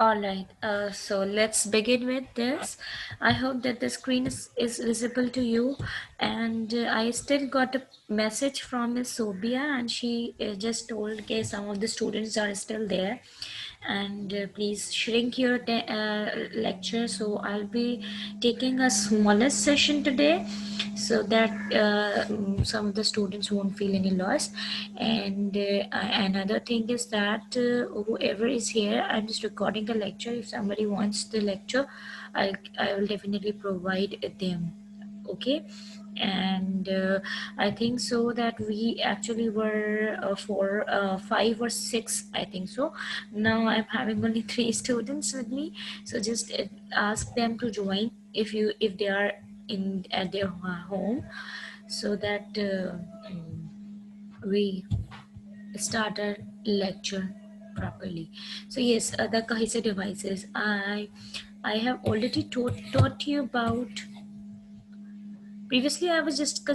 All right, so let's begin with this. I hope that the screen is visible to you. And I still got a message from Miss Sobia, and she just told okay, some of the students are still there. And please shrink your lecture. So I'll be taking a smallest session today so that some of the students won't feel any loss. And another thing is that whoever is here, I'm just recording the lecture. If somebody wants the lecture, I will definitely provide them. Okay. And I think so that we actually were for 5 or 6, I think so. Now I'm having only 3 students with me, so just ask them to join if they are in at their home, so that we start our lecture properly. So yes, the cohesive devices, I have already taught you about. Previously, I was just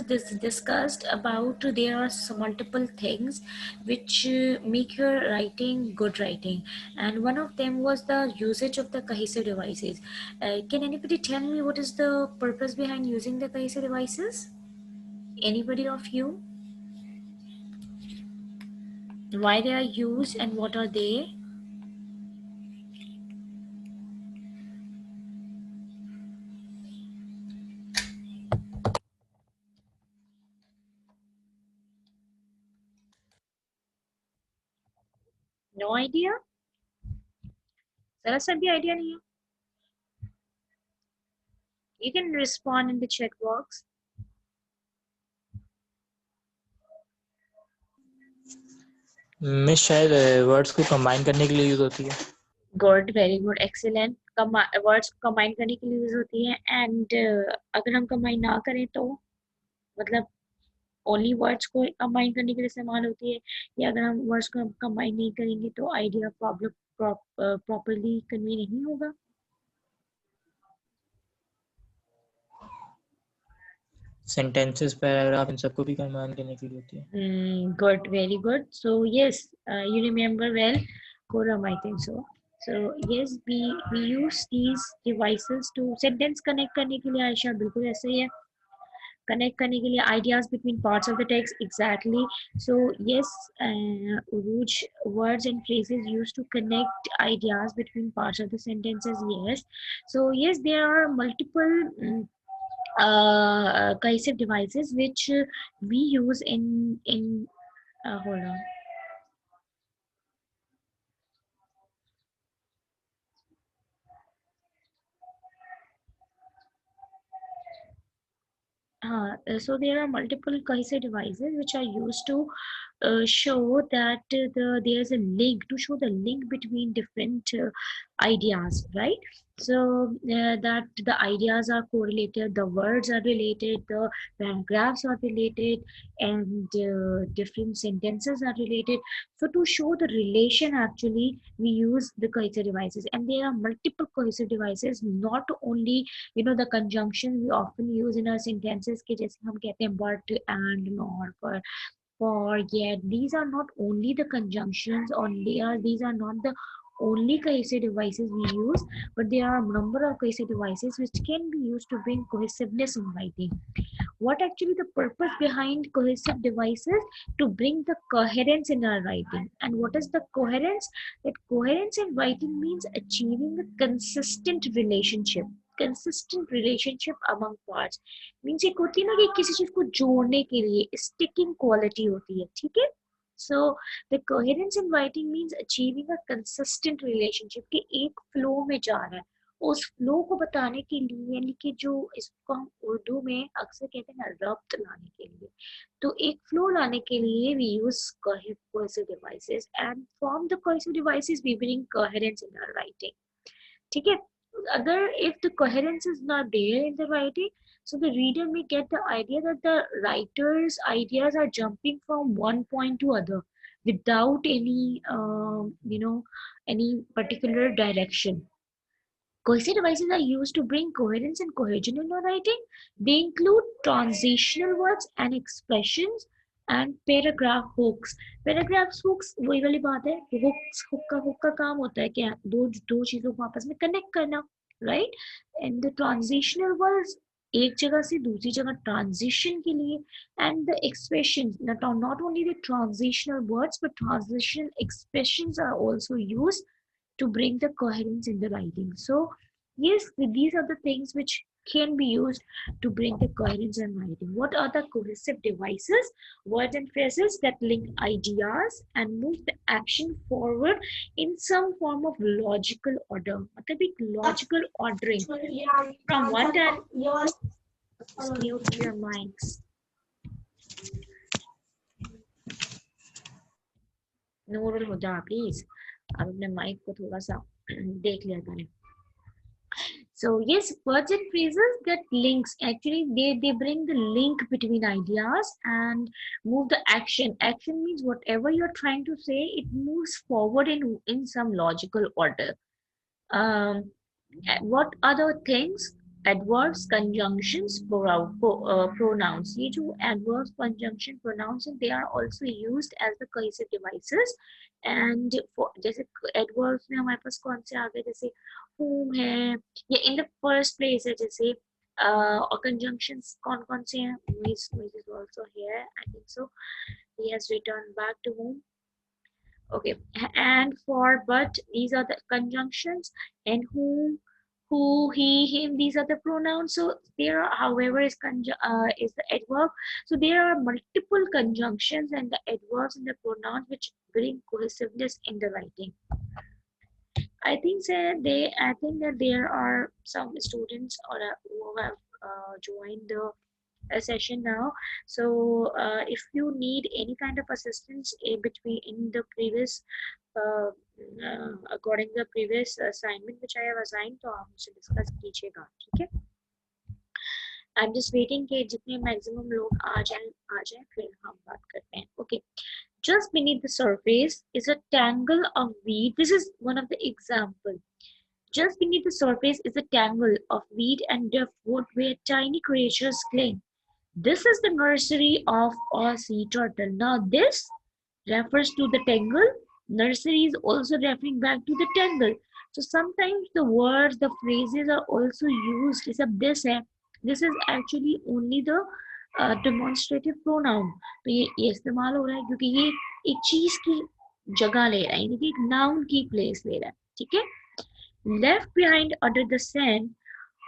discussed about there are some multiple things which make your writing good writing, and one of them was the usage of the cohesive devices. Can anybody tell me what is the purpose behind using the cohesive devices? Anybody of you? Why they are used and what are they? No idea? जरा सा भी idea नहीं है? You can respond in the chat box. Miss शायद words को combine करने के लिए यूज होती है. Good, very good, excellent. Words combine करने के लिए यूज होती है. एंड अगर हम कंबाइन ना करें तो मतलब ओनली वर्ड्स को कंबाइन करने के लिए इस्तेमाल होती है, या अगर हम वर्ड्स को कंबाइन नहीं करेंगे तो आइडिया प्रॉपरली कन्वे नहीं होगा. सेंटेंसेस, पैराग्राफ, इन सबको भी कंबाइन करने के लिए होती है. Good, very good. So yes, you remember well, Kuram, I think so. So yes, we use these devices to sentence connect करने के लिए. आयशा बिल्कुल ऐसे ही है. Connect करने के लिए ideas between parts of the text, exactly. So yes, Uruj, words and phrases used to connect ideas between parts of the sentences. Yes. So yes, there are multiple cohesive devices which we use in hold on. So there are multiple cohesive devices which are used to show that there's a link, to show the link between different ideas, right? So that the ideas are correlated, the words are related, the paragraphs are related, and different sentences are related. So to show the relation, actually, we use the cohesive devices, and there are multiple cohesive devices, not only the conjunction we often use in our sentences के जैसे हम कहते हैं but, and, nor, for, yet. These are not only the conjunctions, or these are not the only cohesive devices we use, but there are a number of cohesive devices which can be used to bring cohesiveness in writing. What actually the purpose behind cohesive devices? To bring the coherence in our writing. And what is the coherence? That coherence in writing means achieving a consistent relationship among parts. Means एक होती है ना कि किसी चीज को जोड़ने के लिए स्टिकिंग क्वालिटी होती है, ठीक है. So the coherence in writing means achieving a consistent relationship, कि एक फ्लो में जा रहा है. उस फ्लो को बताने के लिए, यानी कि जो इसको हम उर्दू में अक्सर कहते हैं ना, रब्त लाने के लिए, तो एक फ्लो लाने के लिए we use cohesive devices, and from the cohesive devices we bring coherence in our writing. ठीक है. अगर if the coherence is not there in the writing, so the reader may get the idea that the writer's ideas are jumping from one point to other without any any particular direction. Cohesive devices are used to bring coherence and cohesion in your writing. They include transitional words and expressions and paragraph hooks, paragraph hooks वही वाली बात है, hook का काम होता है क्या, दो दो चीजों को आपस में कनेक्ट करना, right. And the transitional words, एक जगह से दूसरी जगह ट्रांजिशन के लिए, and the expression, not only the transitional words but transitional expressions are also used to bring the coherence in the writing. So yes, these are the things which can be used to bring the coherence in writing. What are the cohesive devices? Words and phrases that link ideas and move the action forward in some form of logical order. मतलब एक logical ordering from one time. Just mute your mics. Noorul Huda please आप अपने mic को थोड़ा सा देख लिया करें. So yes, words and phrases that links, actually they bring the link between ideas and move the action. Action means whatever you're trying to say, it moves forward in some logical order. What other things? Adverbs, conjunctions, pronouns. ये जो adverbs, conjunction, pronouns हैं, they are also used as the cohesive devices. And for जैसे adverbs में हमारे पास कौन से आ गए, जैसे whom है, या in the first place है, जैसे और conjunctions कौन कौन से हैं? Miss is also here, I think so. He has returned back to whom. Okay, and for but, these are the conjunctions, and whom, who, he, him, these are the pronouns. So there are, however is the adverb. So there are multiple conjunctions and the adverbs and the pronouns which bring cohesiveness in the writing. I think that there are some students who have joined the session now. So if you need any kind of assistance in the previous according to the previous assignment which I have assigned, तो आप मुझसे discuss कीजिएगा, ठीक है? I'm just waiting कि जितने maximum लोग आ जाएं फिर हम बात करते हैं. Okay. Just beneath the surface is a tangle of weed. This is one of the example. Just beneath the surface is a tangle of weed and driftwood where tiny creatures cling. This is the nursery of a sea turtle. Now this refers to the tangle. Nursery is also referring back to the tangle. So sometimes the words, the phrases are also used. This is actually only the demonstrative pronoun. तो ये इस्तेमाल हो रहा है क्योंकि ये एक चीज की जगह ले रहा है, यानी कि एक noun की place ले रहा है, ठीक है? Left behind under the sand,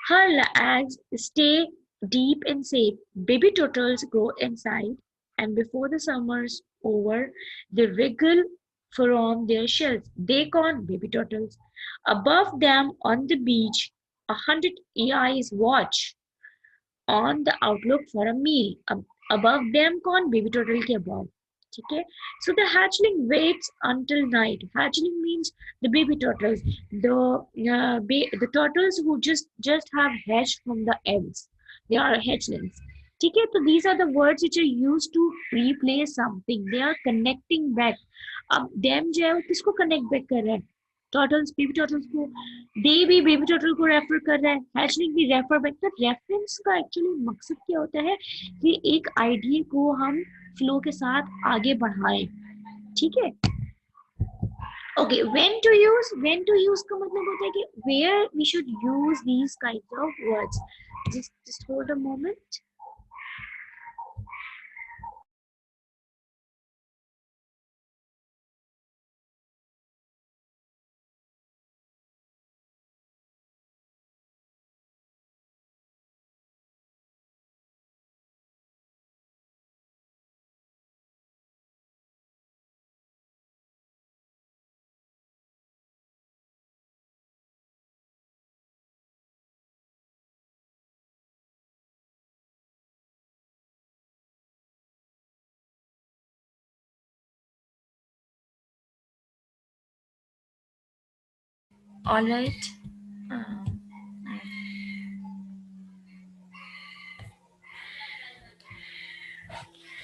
her eggs stay deep and safe. Baby turtles grow inside, and before the summer's over, they wriggle from their shells. They con baby turtles. Above them on the beach, 100 eyes watch on the outlook for a meal. Above them con baby turtle के above. Okay, so the hatchling waits until night. Hatchling means the baby turtles, the turtles who just have hatched from the eggs. They are hatchlings. ठीक है, तो these are the words which are used to replace something. They are connecting back. अब them जो है वो किसको connect back कर रहा है? टर्टल्स, बेबी टर्टल्स को, दे भी बेबी टर्टल को रेफर कर रहा है, हैचलिंग भी रेफर बैक. तो रेफरेंस का एक्चुअली मकसद क्या होता है कि एक आइडिया को हम फ्लो के साथ आगे बढ़ाएं, ठीक है? ओके, व्हेन टू यूज का मतलब होता है कि where we should use these kind of words. Just hold a moment. All right.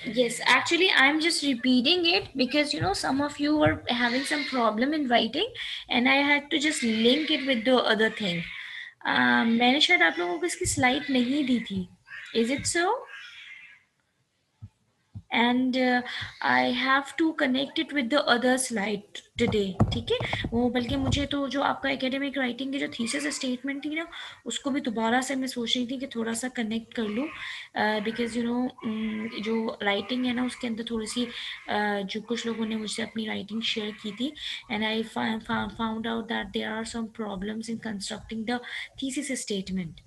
Yes, actually, I'm just repeating it because some of you were having some problem in writing, and I had to just link it with the other thing. मैंने शायद आप लोगों को इसकी slide नहीं दी थी. Is it so? and I have to connect it with the other slide today. ठीक है, वो बल्कि मुझे तो जो आपका एकेडमिक राइटिंग की जो थीसिस स्टेटमेंट थी ना, उसको भी दोबारा से मैं सोच रही थी कि थोड़ा सा कनेक्ट कर लूँ, बिकॉज यू नो जो राइटिंग है ना उसके अंदर थोड़ी सी जो कुछ लोगों ने मुझसे अपनी राइटिंग शेयर की थी, and I found out that there are some problems in constructing the thesis statement.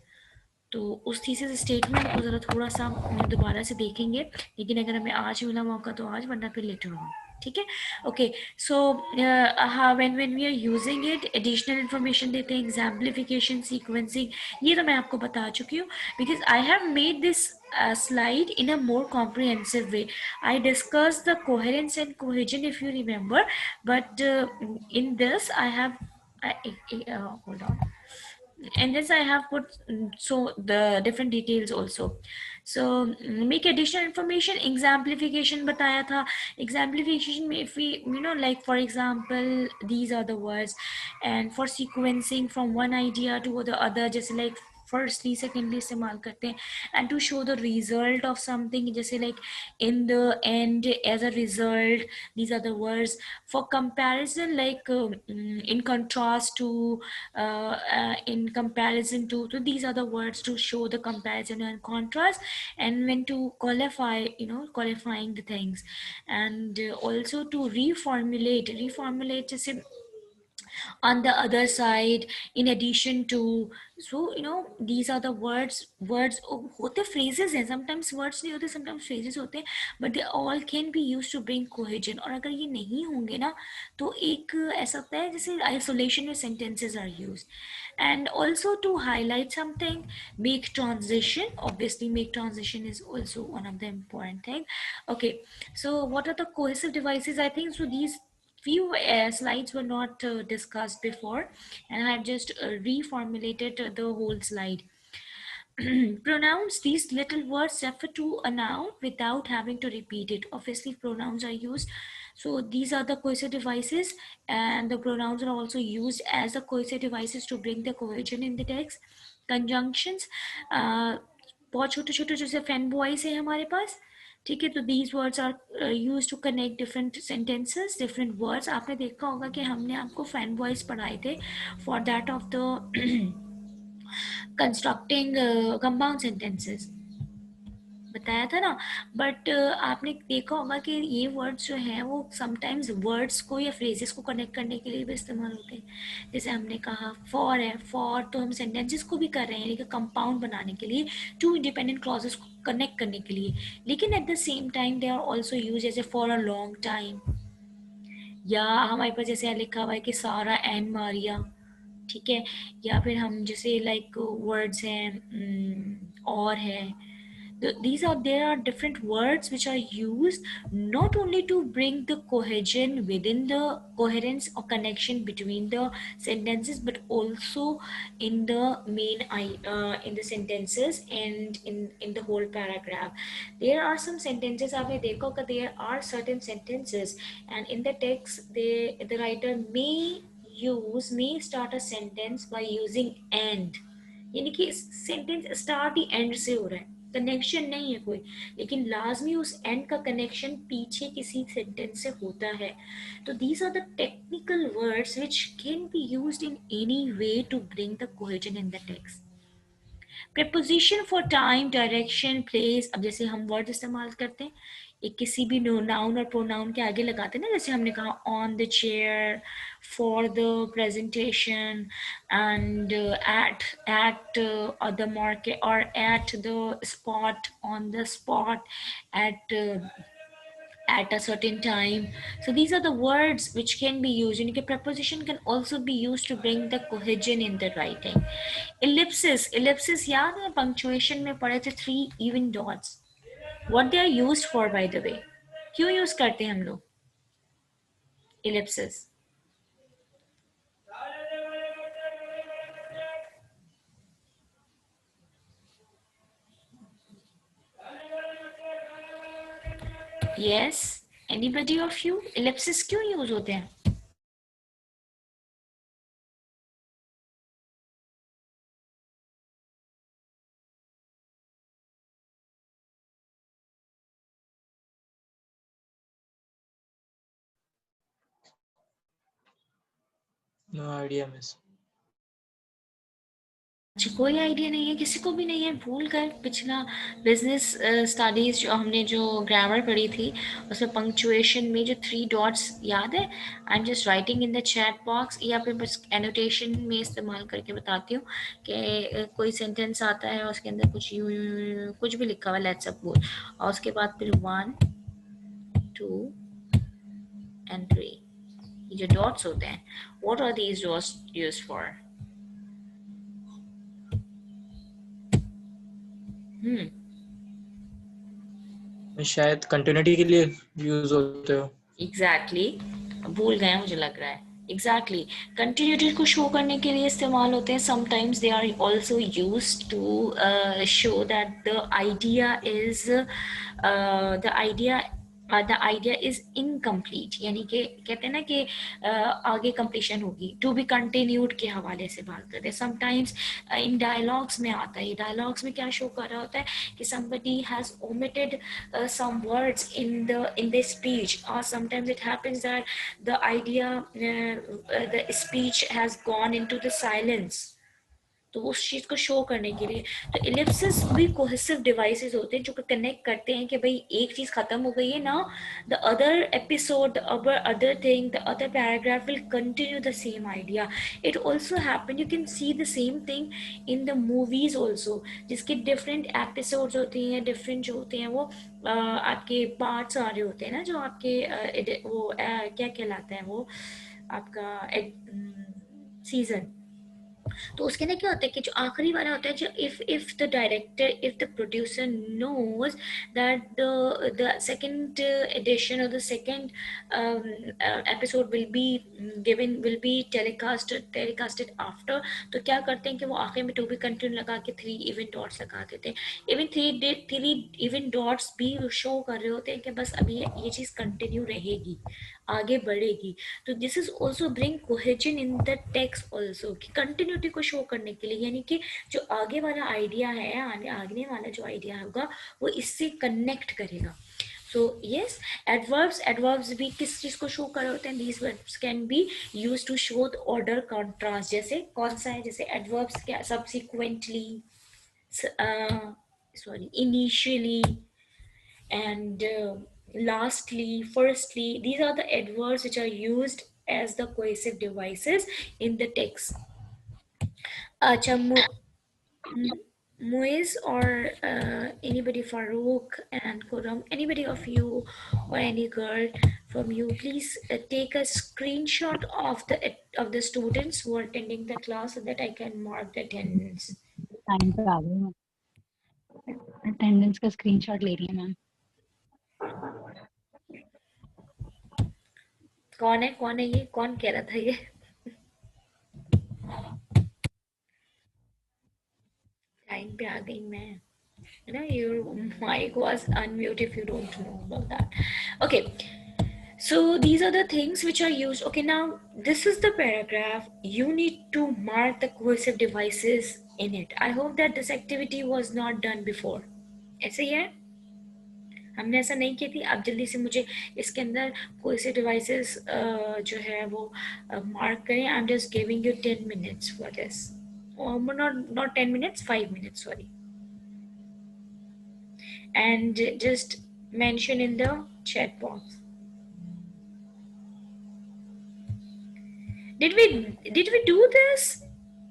तो उस थीसिस स्टेटमेंट को ज़रा थोड़ा सा दोबारा से देखेंगे, लेकिन अगर हमें आज मिला मौका तो आज, वरना फिर लेटर ऑन। ठीक है, ओके। सो हाँ, when we are using it, additional information देते हैं, एग्जाम्पलिफिकेशन, सीक्वेंसिंग, ये तो मैं आपको बता चुकी हूँ, because I have made this slide in a more comprehensive way. I discussed the coherence and cohesion, if you remember, but in this I have hold on, and this I have put so the different details also. So make additional information, exemplification बताया था, exemplification में if we, you know, like for example these are the words, and for sequencing from one idea to the other, जैसे like firstly secondly इस्तेमाल करते हैं, and to show the result of something, जैसे like in the end, as a result, these are the words. For comparison, like in contrast to, in comparison to, so these are the words to show the comparison and contrast, and when to qualify, you know, qualifying the things, and also to reformulate जैसे on the other side, in addition to, so you know, these are the words होते phrases हैं, sometimes words नहीं होते, sometimes phrases होते हैं, but they all can be used to bring cohesion, और अगर ये नहीं होंगे ना तो एक ऐसा होता है जैसे isolation में sentences are used. And also to highlight something, make transition, obviously make transition is also one of the important thing. Okay, so what are the cohesive devices? I think so these few slides were not discussed before, and I've just reformulated the whole slide. Pronouns, these little words refer to a noun without having to repeat it. Obviously pronouns are used, so these are the cohesive devices, and the pronouns are also used as the cohesive devices to bring the cohesion in the text. Conjunctions, बहुत छोटे छोटे जैसे fan boys है हमारे पास, ठीक है, तो these words are use to connect different sentences, different words. आपने देखा होगा कि हमने आपको फैन बॉयज पढ़ाए थे for that of the constructing compound sentences, बताया था ना, बट आपने देखा होगा कि ये वर्ड्स जो हैं वो समटाइम्स वर्ड्स को या फ्रेजेस को कनेक्ट करने के लिए भी इस्तेमाल होते हैं। जैसे हमने कहा फॉर है, फॉर तो हम सेंटेंसेस को भी कर रहे हैं, लेकिन कंपाउंड बनाने के लिए, टू इंडिपेंडेंट क्लॉजेस को कनेक्ट करने के लिए, लेकिन at the same time they are also use as a for a long time, या हमारे पास जैसे लिखा हुआ है कि सारा एंड मारिया, ठीक है, या फिर हम जैसे लाइक वर्ड्स हैं और है, these are there are different words which are used not only to bring the cohesion within the coherence or connection between the sentences, but also in the in the sentences and in the whole paragraph. There are some sentences आपने देखा होगा, there are certain sentences, and in the text the writer may start a sentence by using and, यानी कि sentence start he and से हो रहा है, connection नहीं है कोई, लेकिन लाजमी उस एंड का कनेक्शन पीछे किसी सेंटेंस से होता है। तो these are the technical words which can be used in any way to bring the cohesion in the text. Preposition for time, direction, place, अब जैसे हम वर्ड इस्तेमाल करते हैं एक किसी भी नाउन और प्रोनाउन के आगे लगाते हैं ना, जैसे हमने कहा on the chair, for the presentation, and at the market, और at the spot, on the spot, at at a certain time. So these are the words which can be used. And preposition can also be used to bring the cohesion in the writing. Ellipsis याद है punctuation में पढ़े थे, 3 even dots. What they are used for, by the way? क्यों use करते हैं हम लोग ellipsis? Yes, anybody of you? Ellipsis क्यों use होते हैं? No idea, miss. अच्छा, कोई आइडिया नहीं है, किसी को भी नहीं है, भूल गए पिछला बिजनेस स्टडीज जो हमने जो ग्रामर पढ़ी थी उसमें पंक्चुएशन में जो 3 डॉट्स याद है? I am just writing in the chat box, या फिर बस एनोटेशन में इस्तेमाल करके बताती हूँ कि कोई सेंटेंस आता है और उसके अंदर कुछ कुछ भी लिखा हुआ है, लेट्स सपोज, और उसके बाद फिर 1 2 एंड 3, ये जो डॉट्स होते हैं, what are these dots used for? शायद कंटिन्यूटी के लिए यूज होते हो। एग्जैक्टली भूल गए मुझे लग रहा है। एग्जैक्टली कंटिन्यूटी को शो करने के लिए इस्तेमाल होते हैं। Sometimes they are also used to show that the idea is incomplete, यानी कि कहते हैं ना कि आगे कंप्लीशन होगी, टू बी कंटिन्यूड के हवाले से बात करते हैं। समटाइम्स इन डायलॉग्स में आता है, डायलॉग्स में क्या शो कर रहा होता है कि somebody has omitted some words in the speech, or sometimes it happens that the idea the speech has gone into the silence, तो उस चीज को शो करने के लिए। तो इलिप्सिस भी कोहेसिव डिवाइसेस होते हैं जो कनेक्ट करते हैं कि भाई एक चीज खत्म हो गई है ना, the other episode, the other thing, the other paragraph will continue the same idea. It also happen, you can see the same thing in the movies also, जिसके डिफरेंट एपिसोड्स होते हैं, डिफरेंट जो होते हैं वो आपके पार्ट्स आ रहे होते हैं ना, जो आपके वो क्या कहलाते हैं वो आपका सीजन। तो उसके अंदर क्या होता है कि जो आखिरी वाला होता है, जो if the director, if the producer knows that the second edition और the second episode will be telecasted after, तो क्या करते हैं कि वो आखिर में टू बी कंटिन्यू लगा के 3 इवन डॉट्स लगा देते हैं। इवन 3 इवन डॉट्स भी शो कर रहे होते हैं कि बस अभी ये चीज कंटिन्यू रहेगी, आगे बढ़ेगी। तो this is also bring cohesion in the text also, कि कंटिन्यूटी को शो करने के लिए, यानी कि जो आगे वाला आइडिया है, आगे वाला जो आइडिया होगा वो इससे कनेक्ट करेगा। So yes, adverbs भी किस चीज को शो कर रहे होते हैं? These verbs can be used to show the order contrast। जैसे कौन सा है? जैसे adverbs क्या, subsequently, sorry, initially, and lastly, firstly, these are the adverbs which are used as the cohesive devices in the text. Acha, Muiz or anybody, Farouk and Kuram, anybody of you or any girl from you, please take a screenshot of the students who are attending the class so that I can mark the attendance. Time पे आ गई मैं, attendance का screenshot ले रही है ma'am. कौन है ये? कौन कह रहा था ये? टाइम पे आ गई मैं, है ना? Your mic was unmute if you don't know about that. Okay, so these are the things which are used. Okay, now this is the paragraph. You need to mark the cohesive devices in it. I hope that this activity was not done before. ऐसे ही है, हमने ऐसा नहीं की थी। अब जल्दी से मुझे इसके अंदर कोई डिवाइसेस जो है वो मार्क करें। I am just giving you 10 minutes for this, not 10 minutes, 5 minutes, sorry, and just mention in the chat box. Did we do this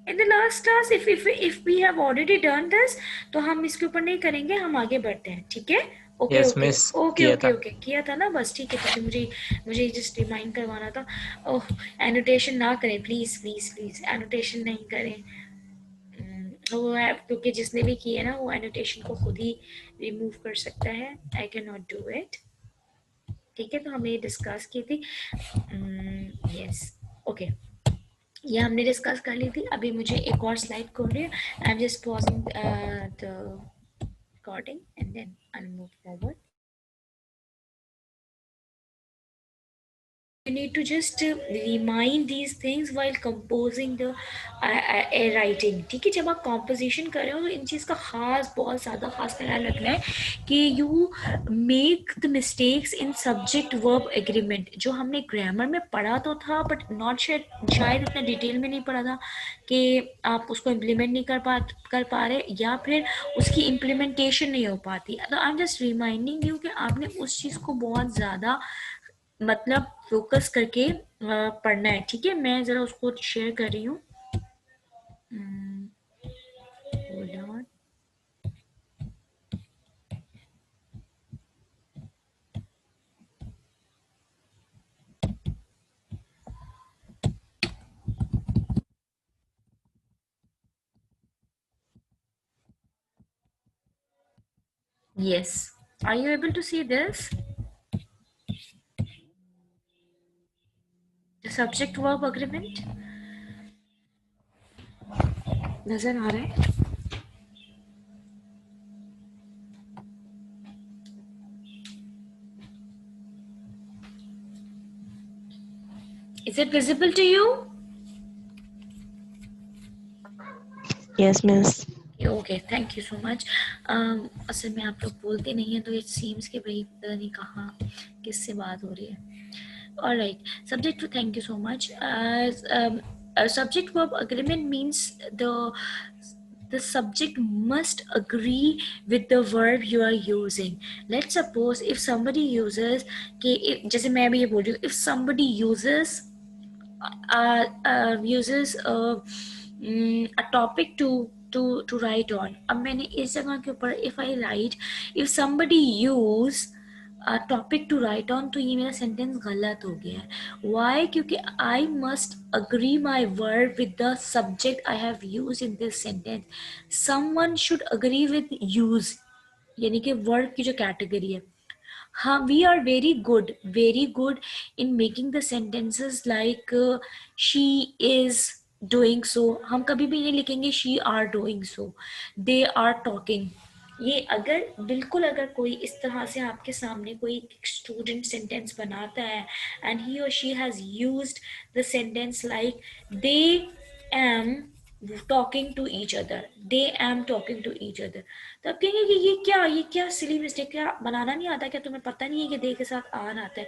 in the last class? If we have already done this, तो हम इसके ऊपर नहीं करेंगे, हम आगे बढ़ते हैं, ठीक है? Okay Yes, okay miss, okay किया ओके था। ओके, किया था ना? बस ठीक है, मुझे जस्ट रिमाइंड करवाना था। ओह, एनोटेशन ना करें प्लीज प्लीज प्लीज, एनोटेशन नहीं करें। वो है क्योंकि जिसने भी किया ना वो एनोटेशन को खुद ही रिमूव कर सकता है। I can not do it, ठीक है? तो हमने ये डिस्कस की थी। यस, ओके, ये हमने डिस्कस कर ली थी। अभी मुझे एक और स्लाइड खोल रही है। I am just pausing the recording and then I'll move forward. you need to just remind these things while composing the writing. ठीक है, जब आप composition कर रहे हो तो इन चीज़ का खास, बहुत ज़्यादा खास ख्याल रखना है कि you make the mistakes in subject verb agreement. जो हमने grammar में पढ़ा तो था but not शायद इतना डिटेल में नहीं पढ़ा था कि आप उसको implement नहीं कर पा रहे या फिर उसकी implementation नहीं हो पाती. तो I'm just reminding you कि आपने उस चीज़ को बहुत ज़्यादा मतलब फोकस करके पढ़ना है. ठीक है, मैं जरा उसको शेयर कर रही हूँ. Hold on. Yes, are you able to see this? The subject verb agreement नजर आ रहा है? Is it visible to you? Yes, miss. Okay, thank you so much. असल में आप लोग बोलते नहीं हैं तो it seems कि भाई पता नहीं कहाँ किससे बात हो रही है. All right, subject to thank you so much. As a subject verb agreement means the subject must agree with the verb you are using. Let's suppose if somebody uses कि जैसे मैं अभी ये बोल रही हूँ, if somebody uses a topic to write on. अब मैंने इस जगह के ऊपर if I write if somebody use a topic to write on तो ये मेरा सेंटेंस गलत हो गया है. Why? क्योंकि I must agree my verb with the subject I have used in this sentence. Someone should agree with use, यानी कि वर्ब की जो कैटेगरी है. हाँ, we are very good in making the sentences like she is doing so. हम कभी भी नहीं लिखेंगे she are doing so, they are talking. ये अगर बिल्कुल अगर कोई इस तरह से आपके सामने कोई स्टूडेंट सेंटेंस बनाता है and he or she has used the sentence like they am talking to each other, they am talking to each other, तो आप कहेंगे कि ये क्या सिली मिस्टेक, क्या बनाना नहीं आता, क्या तुम्हें पता नहीं है कि दे के साथ आन आता है.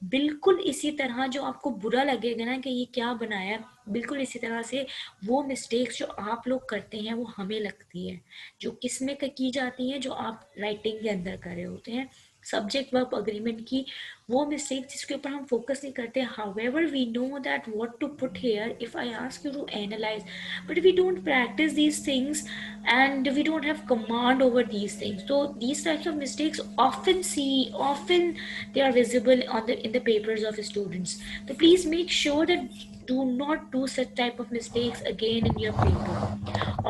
बिल्कुल इसी तरह जो आपको बुरा लगेगा ना कि ये क्या बनाया, बिल्कुल इसी तरह से वो मिस्टेक्स जो आप लोग करते हैं वो हमें लगती है, जो किस में की जाती है, जो आप राइटिंग के अंदर कर रहे होते हैं. सब्जेक्ट वर्ब अग्रीमेंट की वो मिस्टेक जिसके ऊपर हम फोकस नहीं करते. However we know that what to put here if I ask you to analyse, but we don't practise these things and we don't have command over these things. So these types of mistakes often they are visible on the in the papers of students. So please make sure that do not do such type of mistakes again in your paper.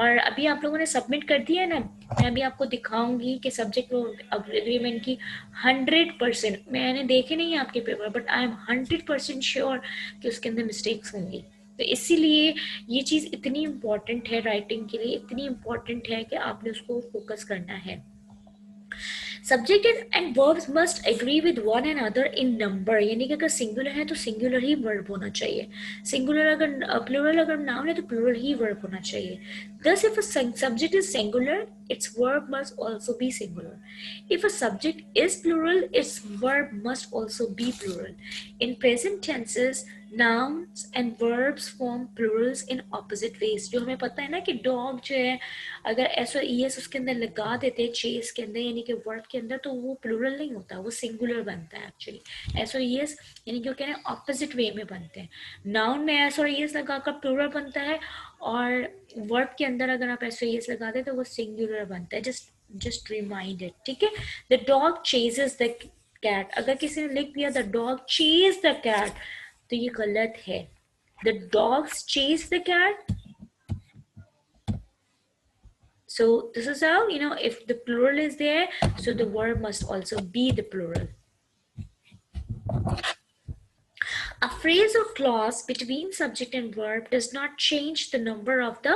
और अभी आप लोगों ने submit कर दिया है ना, मैं अभी आपको दिखाऊंगी कि सब्जेक्ट अग्रीमेंट की 100%, मैंने देखे नहीं है आपके paper but I am 100% sure कि उसके अंदर मिस्टेक्स होंगी. तो इसीलिए ये चीज़ इतनी इम्पॉर्टेंट है राइटिंग के लिए, इतनी इम्पॉर्टेंट है कि आपने उसको फोकस करना है. Subject and verbs must agree with one and other in number, यानी कि अगर सिंगुलर है तो सिंगुलर ही वर्ब होना चाहिए, सिंगुलर अगर प्लूरल अगर नाउन है तो प्लूरल ही वर्ब होना चाहिए. Thus, if a subject is singular, its verb must also be singular. If a subject is plural, its verb must also be plural. In present tenses, nouns and verbs form plurals in opposite ways. जो हमें पता है ना कि dog जो है अगर s और es उसके अंदर लगा देते हैं chase के अंदर यानी कि verb के अंदर तो वो plural नहीं होता, वो singular बनता है actually. s और es यानी कि वो कह रहे हैं opposite way में बनते हैं. Noun में s और es लगाकर plural बनता है और वर्ब के अंदर अगर आप ऐसे ये लगाते हैं तो वो सिंगुलर बनता है. Just remind it. ठीक है, the dog chases the cat, अगर किसी ने लिख दिया the dog chase the cat तो ये गलत है. The dogs chase the cat. So this is how, you know, if the plural is there, so the verb must also be the plural. A phrase or clause between subject and verb does not change the number of the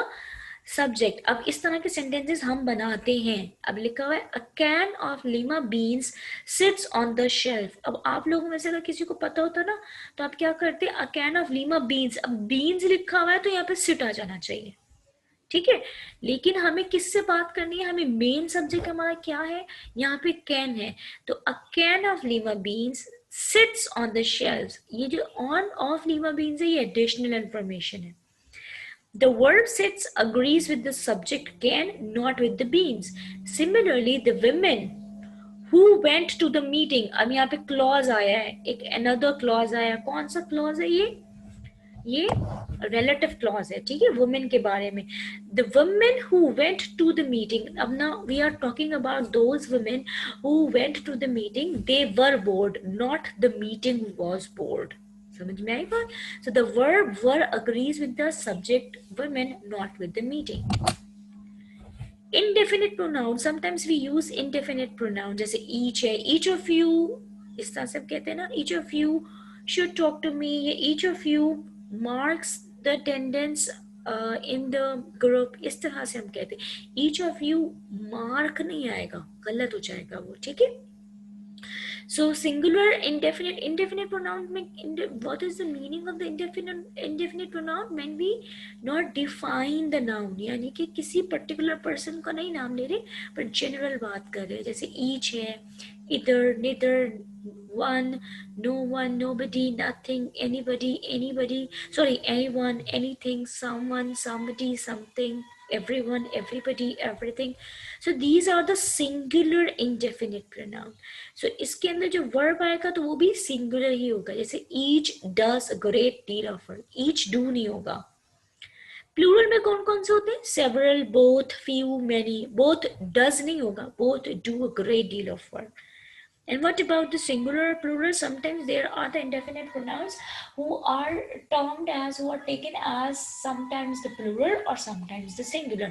subject, अब इस तरह के sentences हम बनाते हैं। अब लिखा हुआ है a can of lima beans sits on the shelf. अब आप लोगों में से अगर किसी को पता होता ना तो आप क्या करते, अ कैन ऑफ लीमा बीन्स, अब बीन्स लिखा हुआ है तो यहाँ पे सिट आ जाना चाहिए, ठीक है। लेकिन हमें किससे बात करनी है, हमें मेन सब्जेक्ट हमारा क्या है, यहाँ पे कैन है, तो a can of lima beans sits on the shelf. ये जो ऑन ऑफ लीमा बीन्स है ये एडिशनल इंफॉर्मेशन है। The verb sits agrees with the subject can, not with the beans. Similarly, the women who went to the meeting, अब यहाँ पे clause आया है, एक another clause आया, कौन सा clause है ये relative clause है, ठीक है, women के बारे में। The women who went to the meeting, अब ना we are talking about those women who went to the meeting, they were bored, not the meeting was bored. समझ में आई बात? So the verb were agrees with the subject women, not with the meeting. Indefinite pronoun, sometimes we use indefinite pronoun, जैसे each है, each of you, इस तरह से कहते हैं ना, each of you should talk to me, या each of you marks the attendance in the group, इस तरह से हम कहते हैं। each of you mark नहीं आएगा, गलत हो जाएगा वो, ठीक है। So singular indefinite pronoun what is the meaning of the indefinite pronoun? When we not define the noun, यानी कि किसी particular person का नहीं नाम ले रहे पर general बात कर रहे हैं, जैसे each है, either, neither, one, no one, nobody, nothing, anybody, sorry, anyone, anything, someone, somebody, something, everyone, everybody, everything. So these are the singular indefinite pronoun. So इसके अंदर जो verb आएगा तो वो भी singular ही होगा, जैसे each does a great deal of work, each do नहीं होगा। प्लूरल में कौन कौन से होते हैं, several, both, few, many, both does नहीं होगा, both do a great deal of work. And what about the singular or plural? Sometimes there are the indefinite pronouns who are termed as, who are taken as sometimes the plural or sometimes the singular.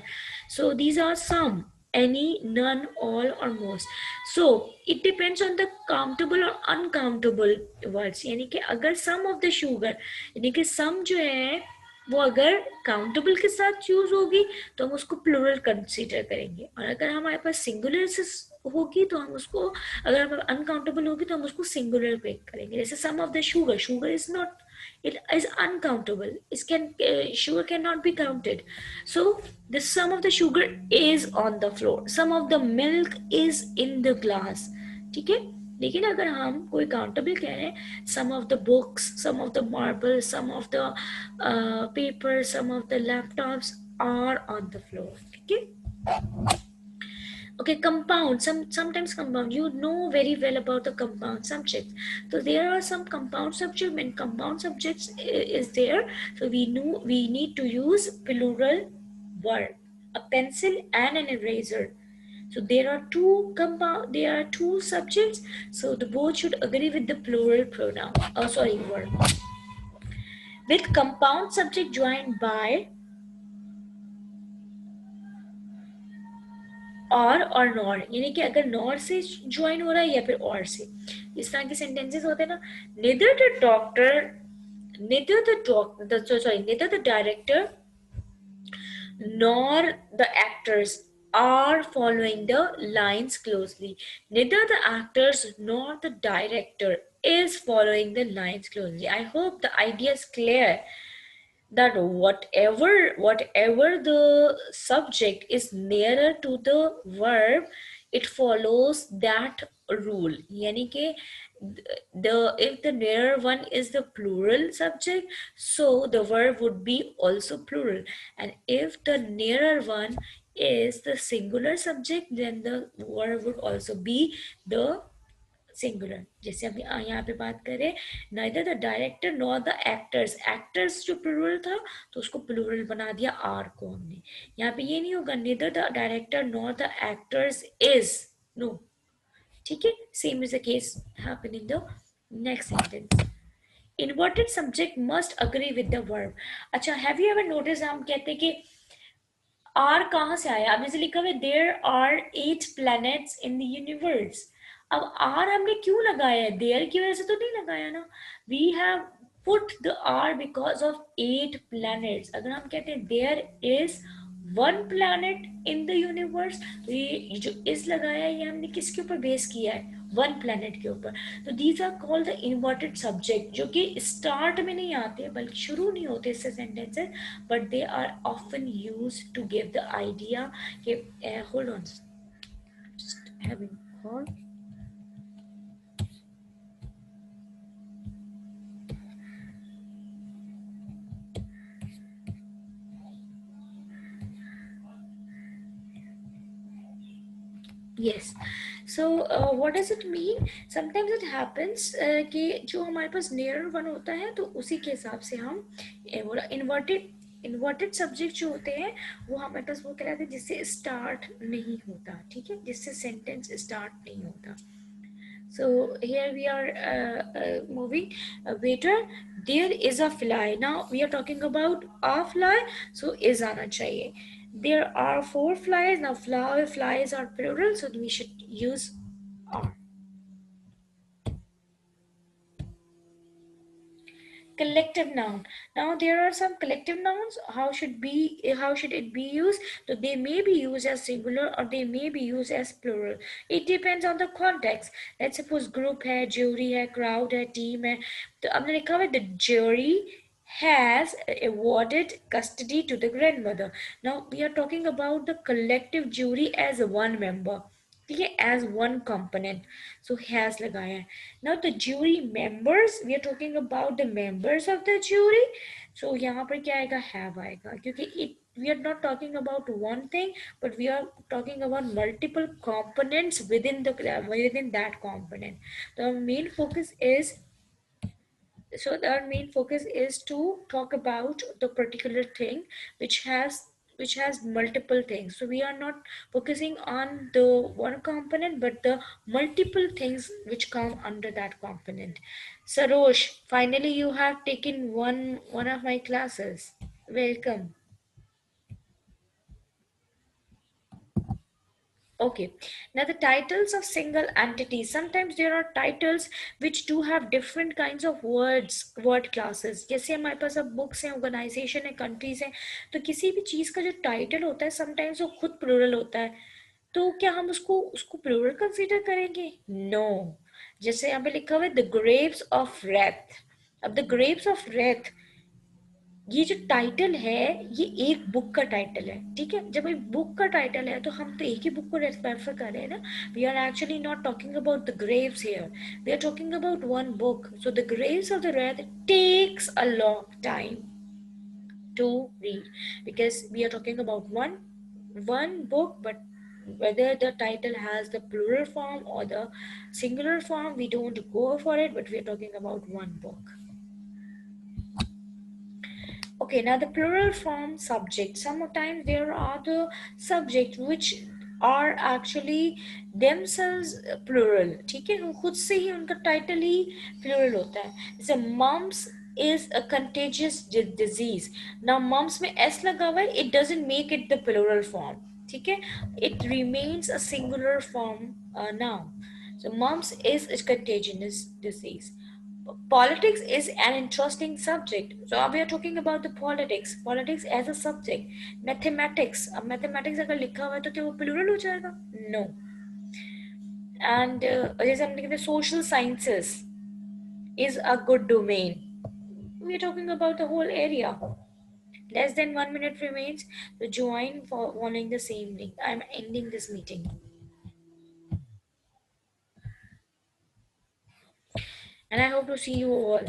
So these are some, any, none, all, or most. So it depends on the countable or uncountable words. यानी कि अगर some of the sugar, यानी कि some जो है वो अगर countable के साथ चूज होगी तो हम उसको प्लूरल कंसीडर करेंगे, और अगर हमारे पास सिंगुलर से होगी तो हम उसको, अगर अनकाउंटेबल होगी तो हम उसको सिंगुलर पे करेंगे। जैसे some of the sugar, sugar is not, it is uncountable, sugar cannot be counted, so the sum of the sugar is on the floor, some of the milk is in the glass, ठीक है। लेकिन अगर हम कोई countable कह रहे हैं, some of the books, some of the marble, some of the paper, some of the laptops are on the floor, ठीक है। Okay, compound, sometimes compound, you know very well about the compound subjects. So there are some compound subjects. When compound subjects is there, so we need to use plural verb, a pencil and an eraser. So there are two subjects, so the both should agree with the plural pronoun, verb. With compound subject joined by और nor, यानी कि अगर nor से join हो रहा है या फिर और से, इस तरह के सेंटेंसेस होते हैं ना। neither the director nor the actors are following the lines closely. Neither the actors nor the director is following the lines closely. I hope the idea is clear, that whatever the subject is nearer to the verb, it follows that rule. यानी कि if the nearer one is the plural subject, so the verb would be also plural, and if the nearer one is the singular subject, then the verb would also be the singular. जैसे अभी यहाँ पे बात करें, neither the director nor the actors, actors जो plural था तो उसको प्लूरल बना दिया आर को हमने। यहाँ पे ये नहीं होगा neither the director nor the actors is, no, ठीक है। same is the case happen in the next sentence. Inverted subject must agree with the verb. अच्छा, have you ever noticed, हम कहते हैं कि आर कहाँ से आया, अब जैसे लिखा हुआ है there are 8 planets in the universe। अब आर हमने क्यों लगाया है, देयर की वजह से तो नहीं लगाया ना, we have put the R because of 8 planets. अगर हम कहते हैं there is one planet in the universe. तो ये जो इस लगाया है ये हमने किसके ऊपर बेस किया है, वन प्लैनेट के ऊपर। तो these are called the inverted subject, जो कि स्टार्ट में नहीं आते बल्कि शुरू नहीं होते इससे sentences, but they are often used to give the idea कि hold on just having call. yes, so what does it mean? Sometimes it happens कि जो हमारे पास nearer one होता है तो उसी के हिसाब से हम वो इन्वर्टेड सब्जेक्ट जो होते हैं वो हमारे पास वो कहलाते हैं जिससे स्टार्ट नहीं होता, ठीक है, जिससे सेंटेंस स्टार्ट नहीं होता। So here we are moving. Waiter, there is a fly. Now we are talking about a fly, so is आना चाहिए. There are 4 flies. Now flies are plural, so we should use are. Collective noun. Now there are some collective nouns. How should it be used? So they may be used as singular or they may be used as plural. It depends on the context. Let's suppose group है, jury है, crowd है, team है. तो हमने लिखा हुआ the jury has awarded custody to the grandmother. Now we are talking about the collective jury as one member. ठीक है, as one component, so has लगाया है. Now the jury members, we are talking about the members of the jury, so यहाँ पर क्या आएगा, have आएगा, क्योंकि we are not talking about one thing but we are talking about multiple components within that component. The main focus is our main focus is to talk about the particular thing which has multiple things. So we are not focusing on the one component but the multiple things which come under that component. Sarosh, finally you have taken one of my classes. Welcome. Okay, now the titles of single entities. Sometimes there are titles which do have different kinds of word classes. जैसे हमारे पास अब books हैं, organization है, countries हैं, तो किसी भी चीज़ का जो title होता है sometimes वो खुद plural होता है, तो क्या हम उसको plural consider करेंगे? No. जैसे यहाँ पे लिखा हुआ है the grapes of wrath. अब the grapes of wrath, ये जो टाइटल है ये एक बुक का टाइटल है, ठीक है। जब एक बुक का टाइटल है तो हम तो एक ही बुक को रेफर कर रहे हैं ना। We are actually not talking about the graves here, we are talking about one book. So the graves of the red takes a long time to read because we are talking about one book, but whether the title has the plural form or the singular form we don't go for it, but we are talking about one book. Okay, now the plural form subject. Sometimes there are the subject which are actually themselves plural. ठीक है, खुद से ही उनका title ही plural होता है. जैसे mumps is a contagious disease. Now mumps में s लगा हुआ है, it doesn't make it the plural form. ठीक है, it remains a singular form now. So mumps is a contagious disease. Politics is an interesting subject. So we are talking about the politics as a subject. Mathematics, अब mathematics अगर लिखा हुआ है तो क्या वो plural हो जाएगा? No. And जैसे हमने कहते social sciences is a good domain. We are talking about the whole area. Less than 1 minute remains to join for following the same link. I am ending this meeting. And I hope to see you all.